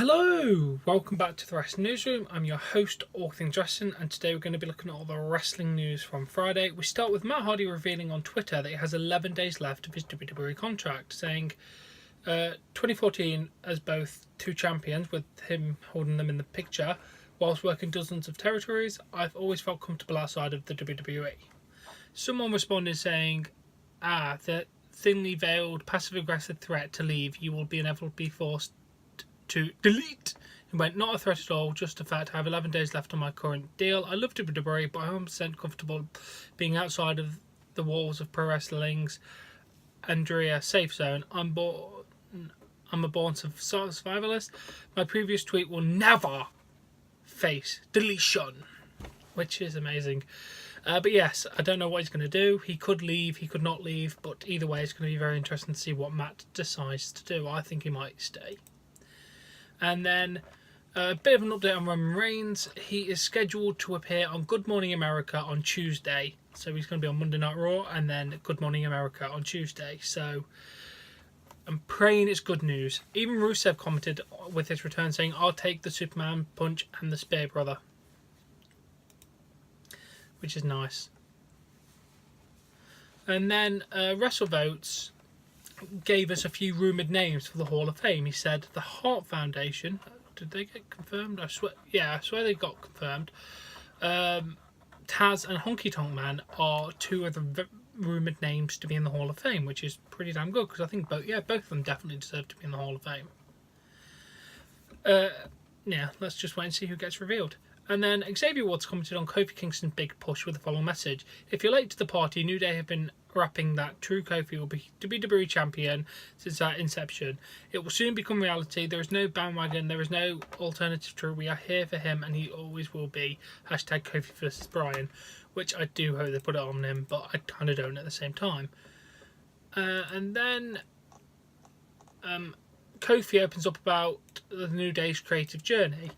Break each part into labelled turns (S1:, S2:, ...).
S1: Hello! Welcome back to the Wrestling Newsroom. I'm your host, All Things Wrestling, and today we're going to be looking at all the wrestling news from Friday. We start with Matt Hardy revealing on Twitter that he has 11 days left of his WWE contract, saying 2014 as both two champions, with him holding them in the picture, whilst working dozens of territories, I've always felt comfortable outside of the WWE. Someone responded saying, the thinly veiled passive-aggressive threat to leave, you will be inevitably forced to delete. He went, not a threat at all, just a fact. I have 11 days left on my current deal. I love WWE, but I'm 100% comfortable being outside of the walls of pro wrestling's Andrea safe zone. I'm a born survivalist. My previous tweet will never face deletion, which is amazing. But yes, I don't know what he's going to do. He could leave, he could not leave, but either way, it's going to be very interesting to see what Matt decides to do. I think he might stay. And then a bit of an update on Roman Reigns. He is scheduled to appear on Good Morning America on Tuesday. So he's going to be on Monday Night Raw and then Good Morning America on Tuesday. So I'm praying it's good news. Even Rusev commented with his return saying, I'll take the Superman punch and the Spear brother. Which is nice. And then WrestleVotes gave us a few rumoured names for the Hall of Fame. He said the Hart Foundation. Did they get confirmed? I swear they got confirmed. Taz and Honky Tonk Man are two of the rumoured names to be in the Hall of Fame, which is pretty damn good because I think both of them definitely deserve to be in the Hall of Fame. Let's just wait and see who gets revealed. And then Xavier Woods commented on Kofi Kingston's big push with the following message. If you're late to the party, New Day have been rapping that True Kofi will be WWE champion since our inception. It will soon become reality. There is no bandwagon. There is no alternative to. We are here for him and he always will be. Hashtag Kofi versus Bryan. Which I do hope they put it on him, but I kind of don't at the same time. And then Kofi opens up about the New Day's creative journey.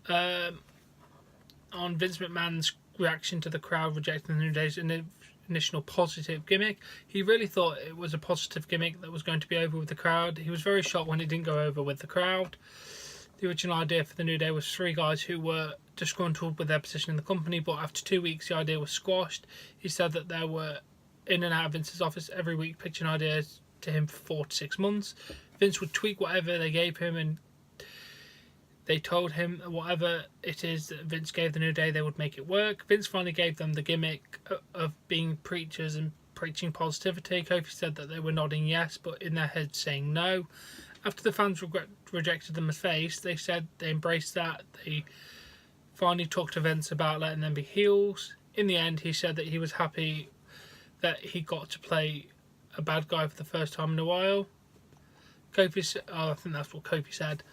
S1: On Vince McMahon's reaction to the crowd rejecting the New Day's initial positive gimmick. He really thought it was a positive gimmick that was going to be over with the crowd. He was very shocked when it didn't go over with the crowd. The original idea for the New Day was 3 guys who were disgruntled with their position in the company, but after 2 weeks the idea was squashed. He said that they were in and out of Vince's office every week pitching ideas to him for 4 to 6 months. Vince would tweak whatever they gave him, and they told him whatever it is that Vince gave the New Day, they would make it work. Vince finally gave them the gimmick of being preachers and preaching positivity. Kofi said that they were nodding yes, but in their heads saying no. After the fans rejected them as face, they said they embraced that. They finally talked to Vince about letting them be heels. In the end, he said that he was happy that he got to play a bad guy for the first time in a while. I think that's what Kofi said.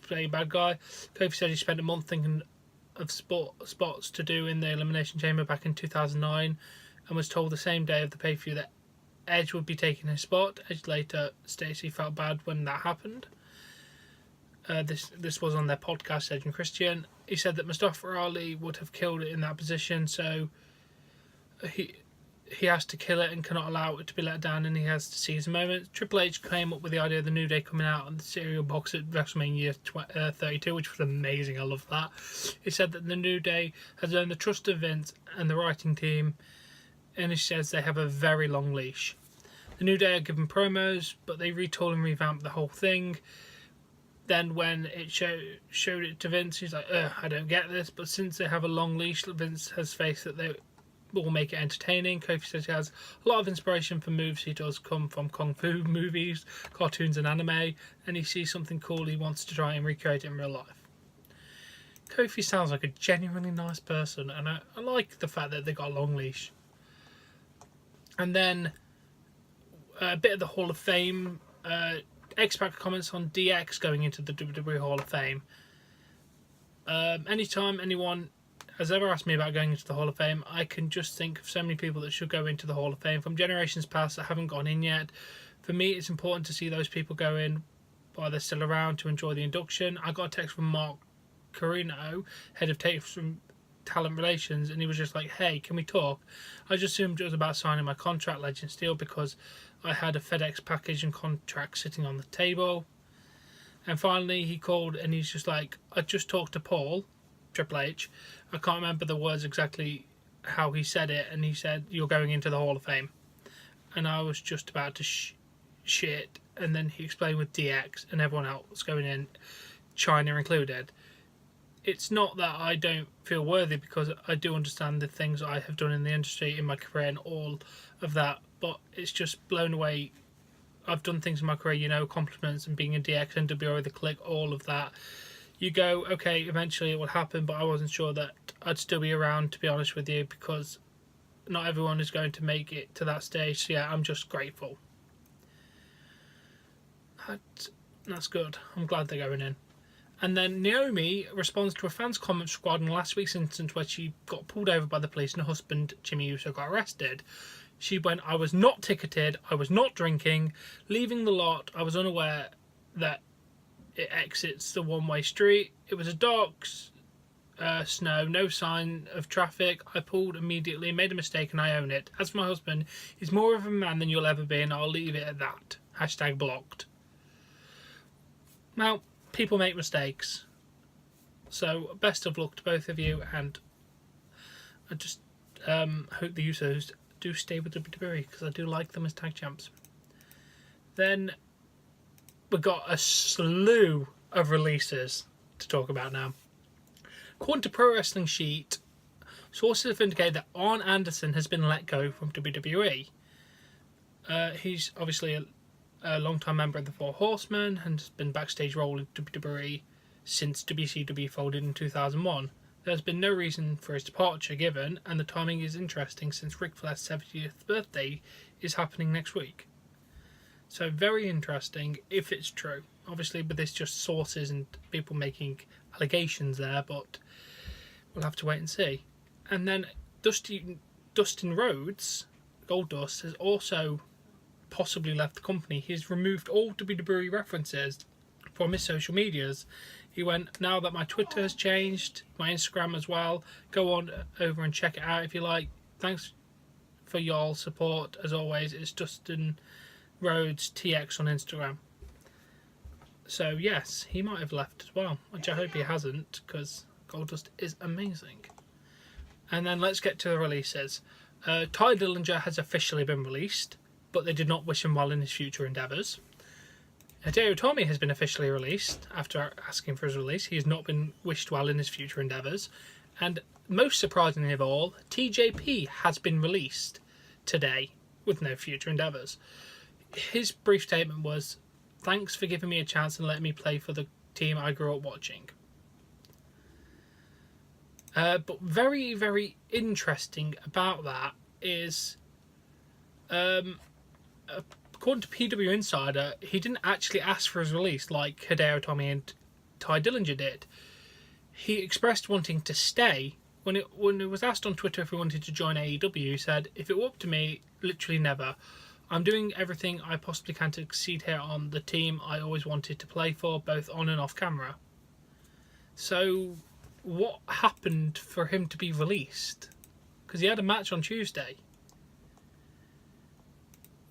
S1: Playing a bad guy. Kofi said he spent a month thinking of spots to do in the Elimination Chamber back in 2009 and was told the same day of the pay-per-view that Edge would be taking his spot. Edge later stated he felt bad when that happened. This was on their podcast, Edge and Christian. He said that Mustafa Ali would have killed it in that position, so he has to kill it and cannot allow it to be let down, and he has to seize the moment. Triple H came up with the idea of the New Day coming out on the cereal box at WrestleMania 32, which was amazing. I love that. He said that the New Day has earned the trust of Vince and the writing team, and he says they have a very long leash. The New Day are given promos, but they retool and revamp the whole thing. Then when it showed it to Vince, he's like, I don't get this. But since they have a long leash, Vince has faith that they will make it entertaining. Kofi says he has a lot of inspiration for moves he does come from Kung Fu movies, cartoons and anime, and he sees something cool he wants to try and recreate it in real life. Kofi sounds like a genuinely nice person, and I like the fact that they got a long leash. And then a bit of the Hall of Fame. X-Pac comments on DX going into the WWE Hall of Fame. Anytime anyone has ever asked me about going into the Hall of Fame, I can just think of so many people that should go into the Hall of Fame from generations past that haven't gone in yet. For me, it's important to see those people go in while they're still around to enjoy the induction. I got a text from Mark Carino, head of talent relations, and he was just like, hey, can we talk? I just assumed it was about signing my contract, Legend Steel, because I had a FedEx package and contract sitting on the table. And finally he called and he's just like, I just talked to Paul, Triple H. I can't remember the words exactly how he said it, and he said, you're going into the Hall of Fame. And I was just about to shit, and then he explained with DX and everyone else going in, China included. It's not that I don't feel worthy, because I do understand the things I have done in the industry in my career and all of that, but it's just blown away. I've done things in my career, you know, compliments and being in DX and WO, the Click, all of that. You go, okay, eventually it will happen, but I wasn't sure that I'd still be around, to be honest with you, because not everyone is going to make it to that stage. So yeah, I'm just grateful. That's good. I'm glad they're going in. And then Naomi responds to a fan's comments regarding last week's incident where she got pulled over by the police and her husband, Jimmy Uso, got arrested. She went, I was not ticketed, I was not drinking, leaving the lot, I was unaware that it exits the one-way street. It was a dark snow, no sign of traffic. I pulled immediately, made a mistake, and I own it. As for my husband, he's more of a man than you'll ever be, and I'll leave it at that. #blocked. Now, people make mistakes. So, best of luck to both of you, and I just hope the Usos do stay with WWE, because I do like them as tag champs. Then we've got a slew of releases to talk about now. According to Pro Wrestling Sheet, sources have indicated that Arn Anderson has been let go from WWE. He's obviously a long-time member of the Four Horsemen and has been backstage role in WWE since WCW folded in 2001. There has been no reason for his departure given, and the timing is interesting since Ric Flair's 70th birthday is happening next week. So very interesting if it's true. Obviously, but this just sources and people making allegations there, but we'll have to wait and see. And then Dustin Rhodes, Goldust, has also possibly left the company. He's removed all WWE references from his social medias. He went, now that my Twitter has changed, my Instagram as well, go on over and check it out if you like. Thanks for y'all support as always. It's Dustin Rhodes TX on Instagram. So yes, he might have left as well, which I hope he hasn't, because Goldust is amazing. And then let's get to the releases. Ty Dillinger has officially been released, but they did not wish him well in his future endeavours. Hideo Itami has been officially released after asking for his release. He has not been wished well in his future endeavours. And most surprisingly of all, TJP has been released today with no future endeavours. His brief statement was, thanks for giving me a chance and letting me play for the team I grew up watching. But very, very interesting about that is, according to PW Insider, he didn't actually ask for his release like Hideo Itami and Ty Dillinger did. He expressed wanting to stay. When it was asked on Twitter if he wanted to join AEW, he said, if it were up to me, literally never. I'm doing everything I possibly can to succeed here on the team I always wanted to play for, both on and off camera. So, what happened for him to be released? Because he had a match on Tuesday.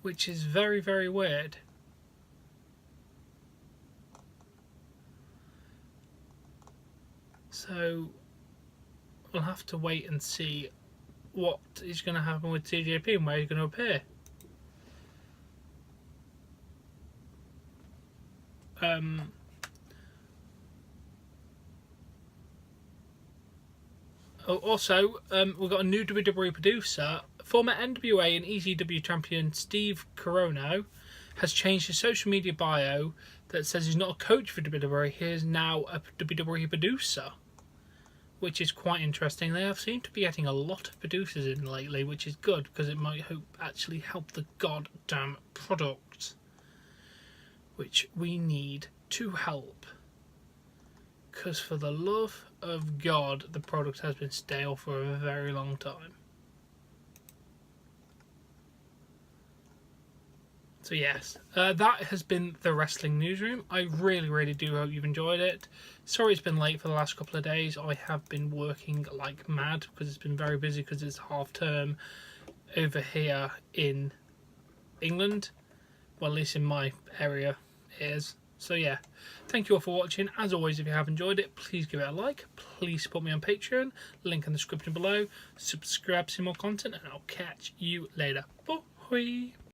S1: Which is very, very weird. So, we'll have to wait and see what is going to happen with TJP and where he's going to appear. Also, we've got a new WWE producer. Former NWA and ECW champion Steve Corono has changed his social media bio that says he's not a coach for WWE. He is now a WWE producer, which is quite interesting. They have seemed to be getting a lot of producers in lately, which is good because it might actually help the goddamn product, which we need to help. Because for the love of God, the product has been stale for a very long time. So yes, that has been the Wrestling Newsroom. I really, really do hope you've enjoyed it. Sorry it's been late for the last couple of days. I have been working like mad because it's been very busy because it's half term over here in England. Well, at least in my area it is. So yeah, thank you all for watching. As always, if you have enjoyed it, please give it a like. Please support me on Patreon. Link in the description below. Subscribe to see more content, and I'll catch you later. Bye.